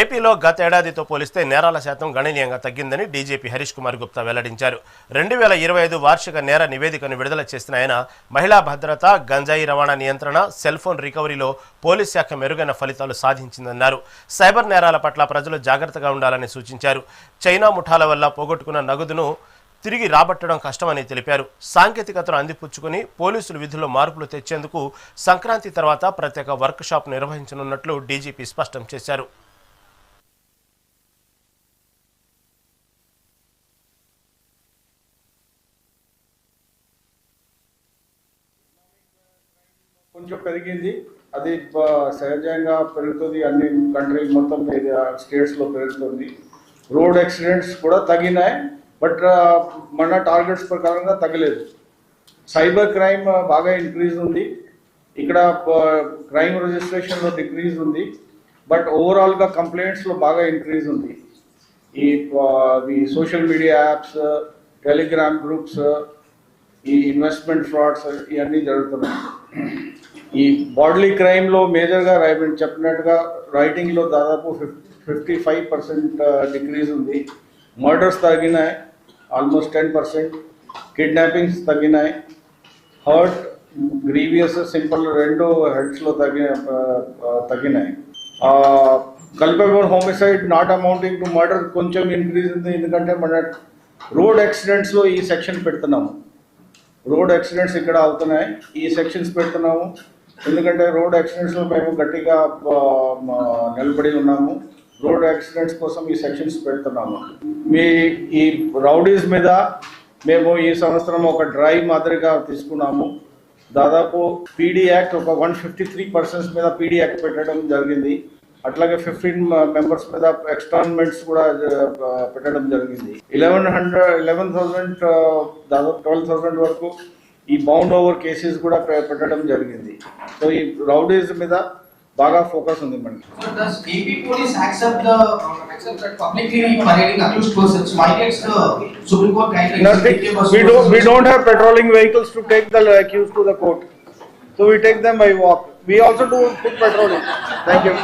ఏపీలో గత ఏడాదితో పోలిస్తే నేరాల శాతం గణనీయంగా తగ్గిందని డీజీపీ హరీష్ కుమార్ గుప్తా వెల్లడించారు. 2025 వార్షిక నేర నివేదికను విడుదల చేసిన ఆయన మహిళా భద్రత, గంజాయి రవాణా నియంత్రణ, సెల్ ఫోన్ రికవరీలో పోలీస్ శాఖ మెరుగైన ఫలితాలు సాధించిందన్నారు. సైబర్ నేరాల పట్ల ప్రజలు జాగ్రత్తగా ఉండాలని సూచించారు. చైనా ముఠాల వల్ల పోగొట్టుకున్న నగదును తిరిగి రాబట్టడం కష్టమని తెలిపారు. సాంకేతికతను అందిపుచ్చుకుని పోలీసులు విధుల్లో మార్పులు తెచ్చేందుకు సంక్రాంతి తర్వాత ప్రత్యేక వర్క్ షాప్ నిర్వహించనున్నట్లు డీజీపీ స్పష్టం చేశారు. కొంచెం పెరిగింది, అది సహజంగా పెరుగుతుంది. అన్ని కంట్రీ మొత్తం స్టేట్స్లో పెరుగుతుంది. రోడ్ యాక్సిడెంట్స్ కూడా తగ్గినాయి, బట్ మన టార్గెట్స్ ప్రకారంగా తగ్గలేదు. సైబర్ క్రైమ్ బాగా ఇంక్రీజ్ ఉంది. ఇక్కడ క్రైమ్ రిజిస్ట్రేషన్లో డిక్రీజ్ ఉంది, బట్ ఓవరాల్గా కంప్లైంట్స్లో బాగా ఇంక్రీజ్ ఉంది. ఈ social media apps, Telegram groups, ఈ ఇన్వెస్ట్మెంట్ ఫ్రాడ్స్ ఇవన్నీ జరుగుతున్నాయి. ఈ బాడీ క్రైమ్లో మేజర్గా చెప్పినట్టుగా రైటింగ్లో దాదాపు 55% డిక్రీజ్ ఉంది. మర్డర్స్ తగ్గినాయి ఆల్మోస్ట్ 10%. కిడ్నాపింగ్స్ తగ్గినాయి. హర్ట్, గ్రీవియస్, సింపుల్ రెండు హెడ్స్లో తగ్గినాయి. Culpable homicide not amounting to murder కొంచెం ఇంక్రీజ్ ఉంది. ఎందుకంటే మన రోడ్ యాక్సిడెంట్స్లో ఈ సెక్షన్ పెడుతున్నాము. రోడ్ యాక్సిడెంట్స్ ఇక్కడ అవుతున్నాయి, ఈ సెక్షన్స్ పెడుతున్నాము. ఎందుకంటే రోడ్ యాక్సిడెంట్స్లో మేము గట్టిగా నిలబడి ఉన్నాము. రోడ్ యాక్సిడెంట్స్ కోసం ఈ సెక్షన్స్ పెడుతున్నాము. ఈ రౌడీస్ మీద మేము ఈ సంవత్సరం ఒక డ్రైవ్ మాదిరిగా తీసుకున్నాము. దాదాపు పీడీ యాక్ట్ ఒక 153 పర్సన్స్ మీద పీడీ యాక్ట్ పెట్టడం జరిగింది. అట్లాగే 15 మెంబర్స్ మీద ఎక్స్టార్న్మెంట్స్ కూడా పెట్టడం జరిగింది. 11,000 దాదాపు 12,000 వరకు ఈ బౌండ్ ఓవర్ కేసెస్ కూడా పెట్టడం జరిగింది. సో ఈ రౌడీస్ మీద బాగా ఫోకస్ ఉంది మనకి. We don't have patrolling vehicles to take the accused to the court. So we take them by walk. We also do foot patrolling. Thank you.